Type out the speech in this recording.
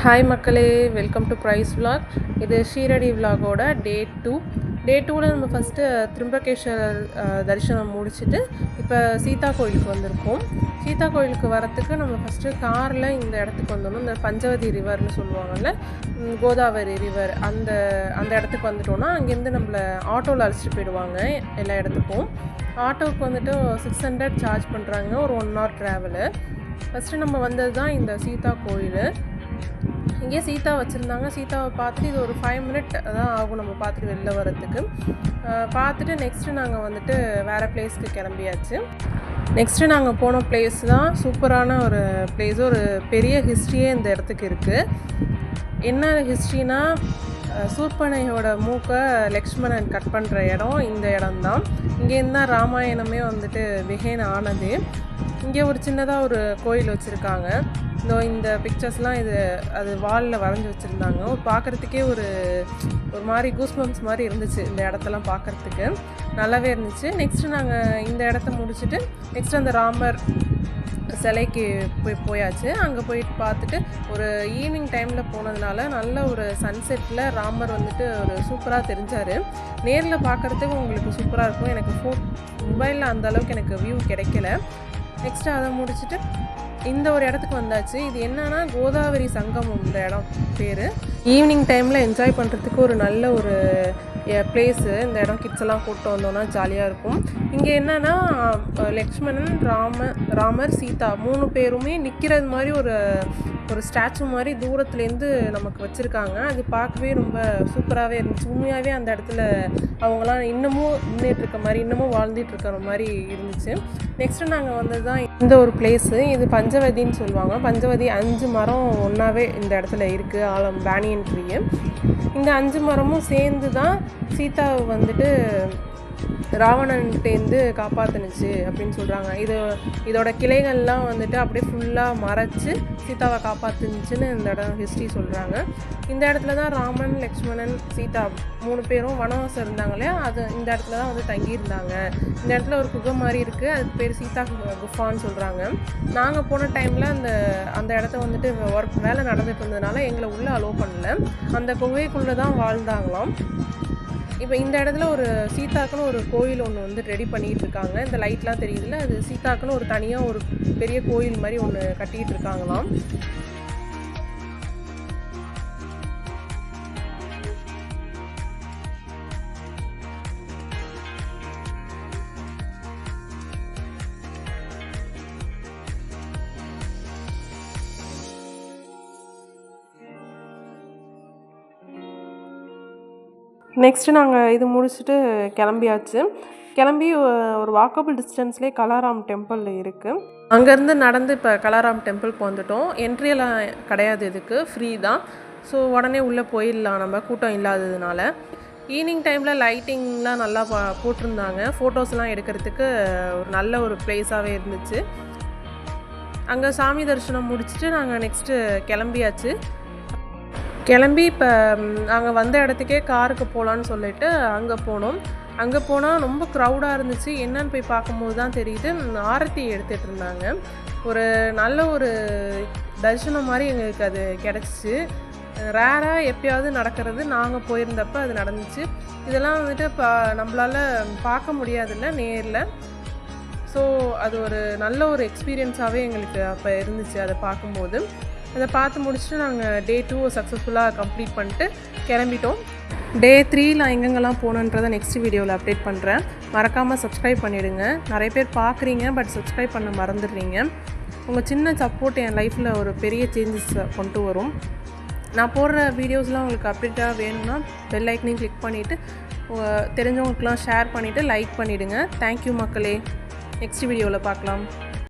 Hi மக்களே, welcome to price vlog. இது ஷீரடி விலாகோட டே 2. டே 2ல் நம்ம ஃபஸ்ட்டு திரும்பகேஸ்வரர் தரிசனம் முடிச்சுட்டு இப்போ சீதா கோயிலுக்கு வந்திருக்கோம். சீதா கோயிலுக்கு வரத்துக்கு நம்ம ஃபஸ்ட்டு காரில் இந்த இடத்துக்கு வந்தோம்னா, இந்த பஞ்சவதி ரிவர்னு சொல்லுவாங்கள்ல, கோதாவரி ரிவர், அந்த இடத்துக்கு வந்துட்டோன்னா அங்கேருந்து நம்மளை ஆட்டோவில் அழைச்சிட்டு போயிடுவாங்க எல்லா இடத்துக்கும். ஆட்டோவுக்கு வந்துட்டு 600 சார்ஜ் பண்ணுறாங்க, ஒரு 1 hour ட்ராவலு. ஃபஸ்ட்டு நம்ம வந்தது தான் இந்த சீதா கோயில். இங்கே சீதா வச்சுருந்தாங்க. சீதாவை பார்த்துட்டு இது ஒரு 5 minute தான் ஆகும் நம்ம பார்த்துட்டு வெளில வரத்துக்கு. பார்த்துட்டு நெக்ஸ்ட்டு நாங்கள் வந்துட்டு வேறு பிளேஸ்க்கு கிளம்பியாச்சு. நெக்ஸ்ட்டு நாங்கள் போன பிளேஸ் தான் சூப்பரான ஒரு பிளேஸ். ஒரு பெரிய ஹிஸ்ட்ரியே இந்த இடத்துக்கு இருக்குது. என்ன ஹிஸ்ட்ரினா, சூர்பனகையோட மூக்கை லக்ஷ்மணன் கட் பண்ணுற இடம் இந்த இடம்தான். இங்கேருந்து தான் ராமாயணமே வந்துட்டு பிகின் ஆனது. இங்கே ஒரு சின்னதாக ஒரு கோயில் வச்சுருக்காங்க. இந்த பிக்சர்ஸ்லாம் அது வாலில் வரைஞ்சி வச்சுருந்தாங்க. பார்க்குறதுக்கே ஒரு மாதிரி கூஸ்பம்ப்ஸ் மாதிரி இருந்துச்சு. இந்த இடத்தெல்லாம் பார்க்குறதுக்கு நல்லாவே இருந்துச்சு. நெக்ஸ்ட்டு நாங்கள் இந்த இடத்த முடிச்சுட்டு நெக்ஸ்ட்டு அந்த ராமர் சிலைக்கு போயாச்சு. அங்கே போயிட்டு பார்த்துட்டு ஒரு ஈவினிங் டைமில் போனதுனால நல்ல ஒரு சன்செட்டில் ராமர் வந்துட்டு ஒரு சூப்பராக தெரிஞ்சார். நேரில் பார்க்குறதுக்கு உங்களுக்கு சூப்பராக இருக்கும். எனக்கு மொபைலில் அந்த அளவுக்கு எனக்கு வியூ கிடைக்கல. நெக்ஸ்ட்டு அதை முடிச்சுட்டு இந்த ஒரு இடத்துக்கு வந்தாச்சு. இது என்னன்னா கோதாவரி சங்கமம் இந்த இடம் பேர். ஈவினிங் டைமில் என்ஜாய் பண்ணுறதுக்கு ஒரு நல்ல ஒரு பிளேஸு. இந்த இடம் கிட்ஸ் எல்லாம் கூப்பிட்டு வந்தோன்னா ஜாலியாக இருக்கும். இங்கே என்னென்னா லக்ஷ்மணன், ராமர், சீதா 3 பேருமே நிற்கிறது மாதிரி ஒரு ஸ்டாச்சு மாதிரி தூரத்துலேருந்து நமக்கு வச்சுருக்காங்க. அது பார்க்கவே ரொம்ப சூப்பராகவே இருந்துச்சு. உண்மையாகவே அந்த இடத்துல அவங்களாம் இன்னமும் நின்றுட்டுருக்க மாதிரி, இன்னமும் வாழ்ந்துட்டு இருக்கிற மாதிரி இருந்துச்சு. நெக்ஸ்ட்டு நாங்கள் வந்தது தான் இந்த ஒரு பிளேஸு. இது பஞ்சவதின்னு சொல்லுவாங்க. பஞ்சவதி 5 மரம் ஒன்றாவே இந்த இடத்துல இருக்குது, பேனியன் ட்ரீ. இந்த 5 மரமும் சேர்ந்து தான் சீதாவை வந்துட்டு ராவணன்கிட்டேருந்து காப்பாற்றுனுச்சு அப்படின்னு சொல்கிறாங்க. இதோட கிளைகள்லாம் வந்துட்டு அப்படியே ஃபுல்லாக மறைச்சி சீதாவை காப்பாற்றுனுச்சுன்னு இந்த இடம் ஹிஸ்ட்ரி சொல்கிறாங்க. இந்த இடத்துல தான் ராமன், லக்ஷ்மணன், சீதா 3 பேரும் வனவாசம் இருந்தாங்களே, இந்த இடத்துல தான் வந்து தங்கியிருந்தாங்க. இந்த இடத்துல ஒரு குகை மாதிரி இருக்குது, அதுக்கு பேர் சீதா குஃபான்னு சொல்கிறாங்க. நாங்கள் போன டைமில் அந்த இடத்த வந்துட்டு வேலை நடந்துட்டு இருந்ததுனால எங்களை உள்ளே அலோவ் பண்ணல. அந்த குகைக்குள்ளே தான் வாழ்ந்தாங்களாம். இப்போ இந்த இடத்துல ஒரு சீதாக்குன்னு ஒரு கோயில் ஒன்று வந்து ரெடி பண்ணிகிட்டு இருக்காங்க. இந்த லைட்லாம் தெரியுதுல்ல, அது சீதாக்குன்னு ஒரு தனியாக ஒரு பெரிய கோயில் மாதிரி ஒன்று கட்டிகிட்டு இருக்காங்களாம். நெக்ஸ்ட்டு நாங்கள் இது முடிச்சுட்டு கிளம்பி ஒரு வாக்கபிள் டிஸ்டன்ஸ்லேயே கலாராம் டெம்பிள் இருக்குது. அங்கேருந்து நடந்து இப்போ கலாராம் டெம்பிளுக்கு வந்துட்டோம். என்ட்ரியெல்லாம் கிடையாது, இதுக்கு ஃப்ரீ தான். ஸோ உடனே உள்ளே போயிடலாம் நம்ம, கூட்டம் இல்லாததுனால. ஈவினிங் டைமில் லைட்டிங்லாம் நல்லா போட்டிருந்தாங்க. ஃபோட்டோஸ்லாம் எடுக்கிறதுக்கு ஒரு நல்ல ஒரு ப்ளேஸாகவே இருந்துச்சு. அங்கே சாமி தரிசனம் முடிச்சுட்டு நாங்கள் நெக்ஸ்ட்டு கிளம்பி இப்போ நாங்கள் வந்த இடத்துக்கே காருக்கு போகலான்னு சொல்லிட்டு அங்கே போனோம். அங்கே போனால் ரொம்ப க்ரௌடாக இருந்துச்சு. என்னன்னு போய் பார்க்கும்போது தான் தெரியுது, ஆரத்தி எடுத்துகிட்டு இருந்தாங்க. ஒரு நல்ல ஒரு தரிசனம் மாதிரி எங்களுக்கு அது கிடச்சிச்சு. ரேராக எப்பயாவது நடக்கிறது. நாங்கள் போயிருந்தப்போ அது நடந்துச்சு. இதெல்லாம் வந்துட்டு நம்மளால் பார்க்க முடியாதுல்ல நேரில். ஸோ அது ஒரு நல்ல ஒரு எக்ஸ்பீரியன்ஸாகவே எங்களுக்கு அப்போ இருந்துச்சு. அதை பார்க்கும்போது அதை பார்த்து முடிச்சுட்டு நாங்கள் டே 2 சக்ஸஸ்ஃபுல்லாக கம்ப்ளீட் பண்ணிட்டு கிளம்பிட்டோம். டே 3 எங்கெங்கெல்லாம் போகணுன்றதை நெக்ஸ்ட் வீடியோவில் அப்டேட் பண்ணுறேன். மறக்காமல் சப்ஸ்கிரைப் பண்ணிவிடுங்க. நிறைய பேர் பார்க்குறீங்க, பட் சப்ஸ்கிரைப் பண்ண மறந்துடுறீங்க. உங்கள் சின்ன சப்போர்ட் என் லைஃப்பில் ஒரு பெரிய சேஞ்சஸ் கொண்டு வரும். நான் போடுற வீடியோஸ்லாம் உங்களுக்கு அப்டேட்டாக வேணும்னா பெல் ஐக்கனையும் கிளிக் பண்ணிவிட்டு தெரிஞ்சவங்களுக்கெலாம் ஷேர் பண்ணிவிட்டு லைக் பண்ணிவிடுங்க. தேங்க்யூ மக்களே. நெக்ஸ்ட் வீடியோவில் பார்க்கலாம்.